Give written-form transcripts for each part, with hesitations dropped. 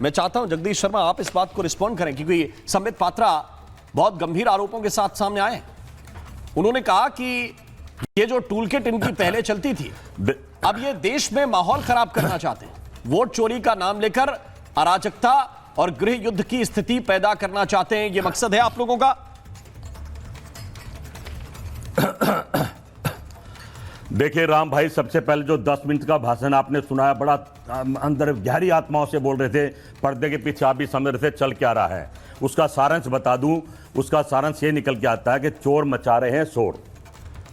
मैं चाहता हूं जगदीश शर्मा आप इस बात को रिस्पॉन्ड करें, क्योंकि संबित पात्रा बहुत गंभीर आरोपों के साथ सामने आए। उन्होंने कहा कि ये जो टूल किट इनकी पहले चलती थी, अब ये देश में माहौल खराब करना चाहते हैं, वोट चोरी का नाम लेकर अराजकता और गृह युद्ध की स्थिति पैदा करना चाहते हैं। ये मकसद है आप लोगों का? देखिए राम भाई, सबसे पहले जो 10 मिनट का भाषण आपने सुनाया, बड़ा अंदर गहरी आत्माओं से बोल रहे थे, पर्दे के पीछे आप भी समझ रहे थे चल क्या रहा है। उसका सारांश बता दूं, उसका सारांश ये निकल के आता है कि चोर मचा रहे हैं शोर,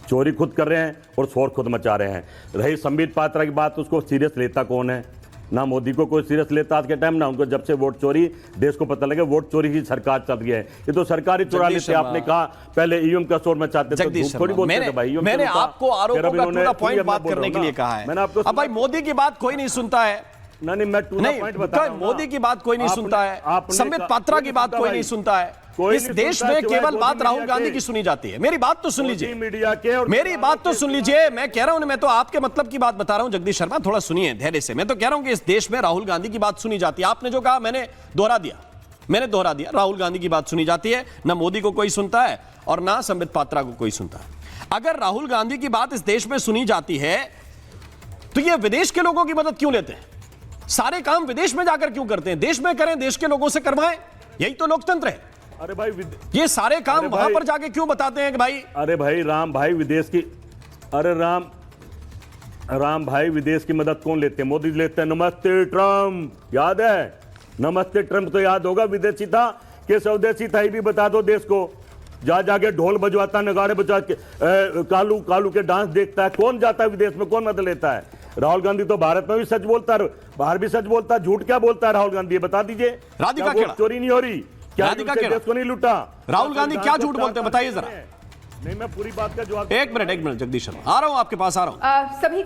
चोरी खुद कर रहे हैं और शोर खुद मचा रहे हैं। रही संबित पात्रा की बात, उसको सीरियस लेता कौन है? ना मोदी को कोई सीरियस लेता आज के टाइम, ना उनको। जब से वोट चोरी देश को पता लगे वोट चोरी की सरकार चल रही है, ये तो सरकारी चुरा लेते। आपने कहा पहले ईवीएम का शोर मचाते थे, थोड़ी बोलते थे भाई। मैंने आपको आरोपों का पूरा पॉइंट बात करने के लिए कहा है। मैंने आपको, अब भाई मोदी की बात कोई नहीं सुनता है। नहीं, मैं पॉइंट बता रहा हूं। मोदी की बात कोई नहीं सुनता है, संबित पात्रा की बात कोई नहीं सुनता है। इस देश में केवल बात राहुल गांधी की सुनी जाती है। मेरी बात तो सुन लीजिए, मीडिया के, और मेरी बात तो सुन लीजिए। मैं कह रहा हूं, मैं तो आपके मतलब की बात बता रहा हूं जगदीश शर्मा, थोड़ा सुनिए धैर्य से। मैं तो कह रहा हूं कि इस देश में राहुल गांधी की बात सुनी जाती है। आपने जो कहा मैंने दोहरा दिया। राहुल गांधी की बात सुनी जाती है, ना मोदी को कोई सुनता है और ना संबित पात्रा को कोई सुनता है। अगर राहुल गांधी की बात इस देश में सुनी जाती है तो ये विदेश के लोगों की मदद क्यों लेते हैं? सारे काम विदेश में जाकर क्यों करते हैं? देश में करें, देश के लोगों से करवाएं, यही तो लोकतंत्र है। अरे भाई, ये सारे काम वहां पर जाके क्यों बताते हैं कि भाई? अरे भाई राम भाई, विदेश की, अरे राम भाई, विदेश की मदद कौन लेते हैं? मोदी लेते हैं। नमस्ते ट्रम्प याद है? नमस्ते ट्रम्प तो याद होगा, विदेशी था कि स्वदेशी था, ये भी बता दो देश को। जा जाके ढोल बजवाता, नगाड़े बजा के कालू के डांस देखता है। कौन जाता है विदेश में, कौन मदद लेता है? राहुल गांधी तो भारत में भी सच बोलता है, बाहर भी सच बोलता है। झूठ क्या बोलता है राहुल गांधी, ये बता दीजिए। राधिका खेड़ा चोरी नहीं हो रही क्या? देश को नहीं लूटा। राहुल गांधी क्या झूठ बोलते हैं बताइए जरा। नहीं, मैं पूरी बात का जवाब। एक मिनट जगदीश शर्मा, आ रहा हूं आपके पास, आ रहा हूं। सभी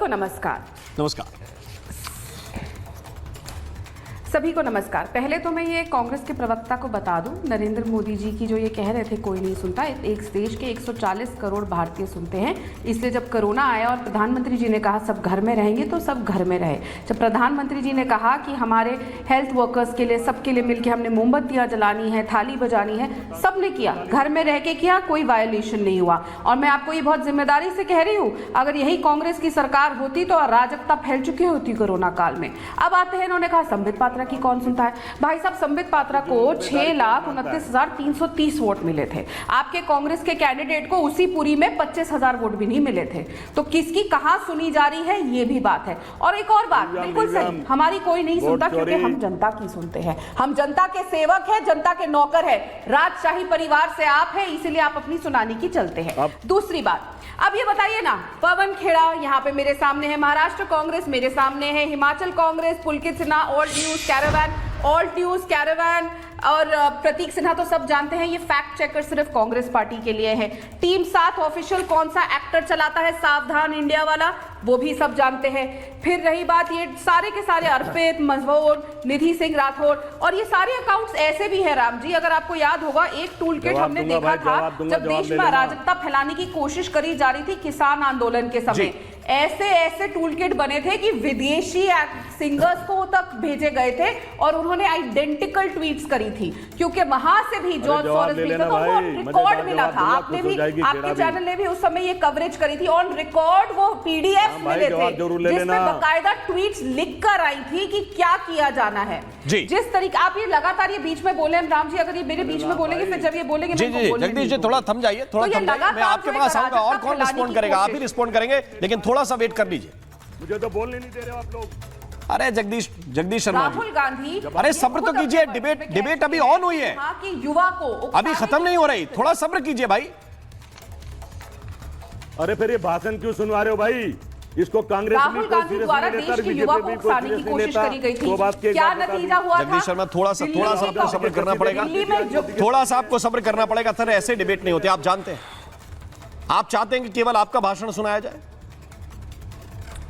को नमस्कार। पहले तो मैं ये कांग्रेस के प्रवक्ता को बता दूं, नरेंद्र मोदी जी की जो ये कह रहे थे कोई नहीं सुनता, एक देश के 140 करोड़ भारतीय सुनते हैं। इसलिए जब कोरोना आया और प्रधानमंत्री जी ने कहा सब घर में रहेंगे, तो सब घर में रहे। जब प्रधानमंत्री जी ने कहा कि हमारे हेल्थ वर्कर्स के लिए, सबके लिए मिलकर हमने मोमबत्तियां जलानी है, थाली बजानी है, सबने किया, घर में रह के किया, कोई वायलेशन नहीं हुआ। और मैं आपको ये बहुत जिम्मेदारी से कह रही हूँ, अगर यही कांग्रेस की सरकार होती तो अराजकता फैल चुकी होती कोरोना काल में। अब आते हैं, इन्होंने कहा संबित पात्रा की कौन सुनता है? भाई साहब, संबित पात्रा को 6,29,330 वोट मिले थे। आपके कांग्रेस के कैंडिडेट को उसी पूरी में 25,000 वोट भी नहीं मिले थे। तो किसकी कहां सुनी जा रही है, ये भी बात है। और एक और बात बिल्कुल सही, हमारी कोई नहीं सुनता क्योंकि हम जनता की सुनते हैं। हम जनता के सेवक हैं, जनता के नौकर है। राजशाही परिवार से आप हैं, इसीलिए आप अपनी सुनानी की चलते हैं। दूसरी बात, अब ये बताइए ना, पवन खेड़ा यहाँ पे मेरे सामने है, महाराष्ट्र कांग्रेस मेरे सामने है, हिमाचल कांग्रेस, पुलकित सिन्हा, ऑल्ट न्यूज कैरावैन और प्रतीक सिन्हा तो सब जानते हैं, ये फैक्ट चेकर सिर्फ कांग्रेस पार्टी के लिए है। टीम 7 ऑफिशियल कौन सा एक्टर चलाता है, सावधान इंडिया वाला, वो भी सब जानते हैं। फिर रही बात, ये सारे के सारे अर्पित, मजहूर, निधि सिंह राठौर, और ये सारे अकाउंट्स ऐसे भी है राम जी, अगर आपको याद होगा एक टूल किट हमने देखा था जब देश में अराजकता फैलाने की कोशिश करी जा रही थी किसान आंदोलन के समय। ऐसे टूल किट बने थे कि विदेशी सिंगर्स को तक भेजे गए थे और उन्होंने आइडेंटिकल ट्वीट्स करी थी, क्योंकि वहां से भी जॉर्ज सोरोस भी तो रिकॉर्ड मिला था। आपने भी, आपके चैनल ने भी उस समय ये कवरेज करी थी, ऑन रिकॉर्ड वो पीडीएफ मिले थे जिसमें बाकायदा ट्वीट्स लिखकर आई थी कि क्या किया जाना है। जिस तरीके आप ये लगातार ये बीच में बोले राम जी, अगर ये मेरे बीच में बोलेंगे फिर जब ये बोलेंगे जगदीश जी थोड़ा थम जाइए, मैं आपके पास आऊंगा। और कौन रिस्पॉन्ड करेगा? आप ही रिस्पॉन्ड करेंगे, लेकिन थोड़ा सा वेट कर लीजिए। मुझे तो बोलने नहीं दे रहे आप लोग। अरे जगदीश शर्मा, राहुल गांधी, अरे सब्र तो कीजिए, डिबेट अभी ऑन हुई है, कि युवा को अभी खत्म नहीं हो रही, थोड़ा सब्र कीजिए भाई। अरे फिर ये भाषण क्यों सुनवा रहे हो भाई? इसको कांग्रेस राहुल गांधी द्वारा देश के युवा को उकसाने की कोशिश करी गई थी, क्या नतीजा हुआ था? जगदीश शर्मा, थोड़ा सा आपको सब्र करना पड़ेगा, थोड़ा सा आपको सब्र करना पड़ेगा। सर ऐसे डिबेट नहीं होते, आप जानते हैं। आप चाहते हैं कि केवल आपका भाषण सुनाया जाए,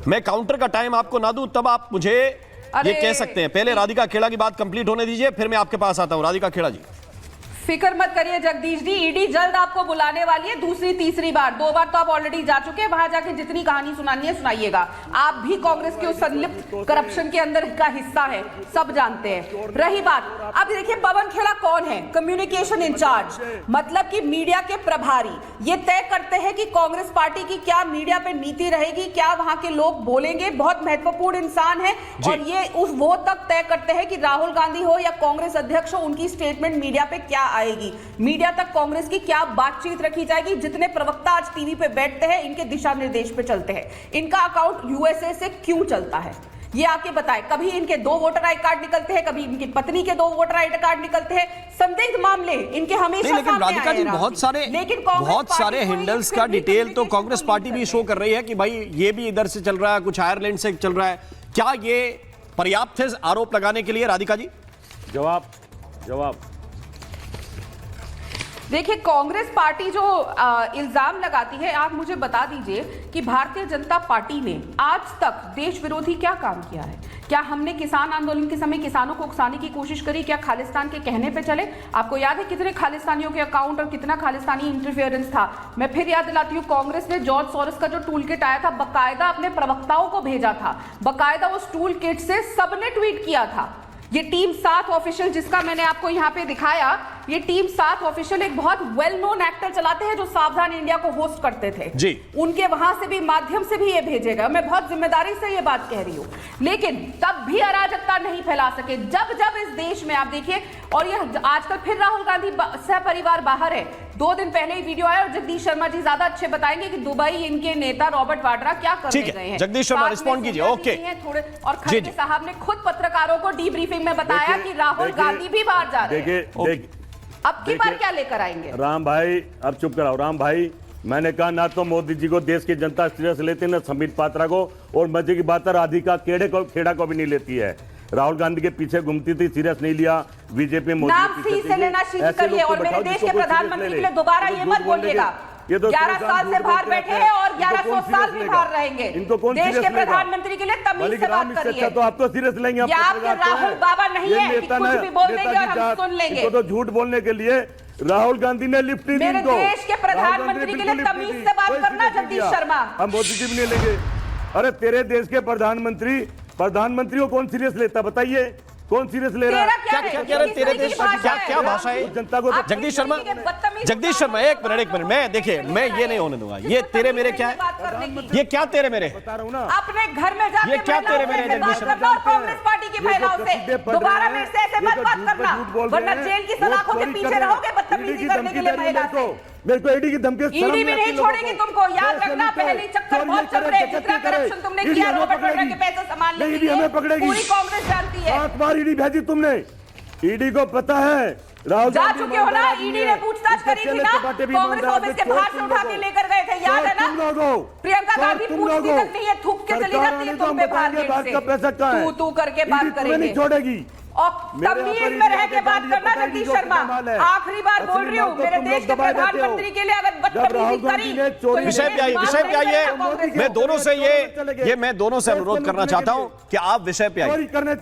मैं काउंटर का टाइम आपको ना दूं तब आप मुझे ये कह सकते हैं। पहले राधिका खेड़ा की बात कंप्लीट होने दीजिए, फिर मैं आपके पास आता हूं। राधिका खेड़ा जी, फिक्र मत करिए जगदीश जी, ईडी जल्द आपको बुलाने वाली है, दूसरी तीसरी बार, 2 बार तो आप ऑलरेडी जा चुके हैं, वहां जाके जितनी कहानी सुनानी है सुनाइएगा। आप भी कांग्रेस के उस संलिप्त करप्शन के अंदर का हिस्सा है, सब जानते हैं। रही बात, अब देखिए पवन खेड़ा कौन है? कम्युनिकेशन इंचार्ज, मतलब कि मीडिया के प्रभारी। ये तय करते हैं कि कांग्रेस पार्टी की क्या मीडिया पे नीति रहेगी, क्या वहां के लोग बोलेंगे। बहुत महत्वपूर्ण इंसान है और ये वो तक तय करते हैं कि राहुल गांधी हो या कांग्रेस अध्यक्ष हो, उनकी स्टेटमेंट मीडिया पे क्या आएगी, मीडिया तक कांग्रेस की क्या बातचीत रखी जाएगी। जितने प्रवक्ता आज टीवी पे बैठते हैं, इनके दिशा निर्देश पे चलते हैं। इनका अकाउंट यूएसए से क्यों चलता है ये आके बताएं। कभी इनके 2 वोटर आई कार्ड निकलते हैं, कभी इनकी पत्नी के 2 वोटर आई कार्ड निकलते हैं। संदिग्ध मामले इनके हमेशा लेकिन राधिका जी बहुत सारे हैंडल्स का डिटेल तो कांग्रेस पार्टी भी शो कर रही है कि भाई ये भी इधर से चल रहा है, कुछ आयरलैंड से चल रहा है। क्या ये पर्याप्त है आरोप लगाने के लिए? राधिका जी जवाब देखिए, कांग्रेस पार्टी जो इल्जाम लगाती है, आप मुझे बता दीजिए कि भारतीय जनता पार्टी ने आज तक देश विरोधी क्या काम किया है? क्या हमने किसान आंदोलन के समय किसानों को उकसाने की कोशिश करी? क्या खालिस्तान के कहने पे चले? आपको याद है कितने खालिस्तानियों के अकाउंट और कितना खालिस्तानी इंटरफेरेंस था? मैं फिर याद दिलाती हूँ, कांग्रेस ने जॉर्ज सोरोस का जो टूल किट आया था, बकायदा अपने प्रवक्ताओं को भेजा था, बकायदा उस टूल किट से सबने ट्वीट किया था। ये टीम 7 ऑफिशियल जिसका मैंने आपको यहाँ पे दिखाया, ये टीम 7 ऑफिशियल एक बहुत वेल नोन एक्टर चलाते हैं जो सावधान इंडिया को होस्ट करते थे जी। उनके वहां से भी माध्यम से भी ये भेजेगा। मैं बहुत जिम्मेदारी से ये बात कह रही हूँ, लेकिन तब भी अराजकता नहीं फैला सके। जब जब इस देश में आप देखिए, और ये आजकल फिर राहुल गांधी सहपरिवार बाहर है। 2 दिन पहले ही वीडियो आया और जगदीश शर्मा जी ज्यादा अच्छे बताएंगे कि दुबई इनके नेता रॉबर्ट वाड्रा क्या करने गए हैं। जगदीश शर्मा रिस्पॉन्ड कीजिए। ओके, थोड़े और खड़गे साहब ने खुद पत्रकारों को डीब्रीफिंग में बताया कि राहुल गांधी भी बाहर जा रहे हैं। अब की बार क्या लेकर आएंगे? राम भाई, अब चुप कराओ। राम भाई, मैंने कहा ना तो मोदी जी को देश की जनता सीरियस लेती, ना संबित पात्रा को, और मजे की बात है राधिका खेड़ा को भी नहीं लेती है। राहुल गांधी के पीछे घूमती थी, सीरियस नहीं लिया। बीजेपी मोदी नाम सी से लेना शुरू करिए और मेरे देश के प्रधानमंत्री के लिए दोबारा ये मत बोलिएगा। ये 11 साल से बाहर बैठे हैं और 1100 साल भी बाहर रहेंगे। इनको कौन देश के प्रधानमंत्री के लिए तमीज से बात करिए। तो आप तो सीरियस लेंगे। आपके राहुल बाबा नहीं है कि कुछ भी बोल देंगे और हम सुन लेंगे। तो झूठ बोलने के लिए राहुल गांधी ने लिफ्ट नहीं दी। मेरे देश के प्रधानमंत्री के लिए तमीज से बात करना जगदीश शर्मा। हम मोदी जी भी नहीं लेंगे। अरे तेरे देश के प्रधानमंत्री को कौन सीरियस लेता, बताइए कौन सीरियस ले रहा है? क्या कह रहे तेरे देश की क्या भाषा है? जनता को जगदीश शर्मा एक मिनट मैं देखिए, मैं ये नहीं होने दूंगा। ये तेरे मेरे क्या है? ये क्या तेरे मेरे? बता रहा हूं ना, अपने घर में जाके ये क्या तेरे मेरे? जगदीश शर्मा और कांग्रेस पार्टी की महिलाओं से दोबारा मेरे से ऐसे मत बात करना, वरना जेल की सलाखों के पीछे रहोगे बदतमीजी करने के लिए महिला से। मेरे को ईडी की धमकी, ईडी भी नहीं छोड़ेगी तुमको, याद रखना। पहले चक्कर बहुत चल रहे, जितना करप्शन तुमने किया, रॉबर्ट वाड्रा के पैसे संभाल लेने के लिए पूरी कांग्रेस जानती है। 7 बार ईडी भेजी तुमने, ईडी को पता है राहुल जा चुके हो ना। ईडी ने पूछताछ करी थी ना, कांग्रेस ऑफिस के बाहर से उठा के लेकर गए थे, याद है ना? प्रियंका गांधी पूछती तक नहीं है, थूक के चली जाती है तुम पे बाहर से, तू करके बात करेंगे छोड़ेगी। और तमीज में रह के बात करना जगदीश शर्मा। आखिरी बार बोल रही हूँ, मेरे देश के प्रधानमंत्री के लिए अगर बदतमीजी करी तो विषय पे आइए। मैं दोनों से अनुरोध करना चाहता हूँ कि आप विषय पे आइए।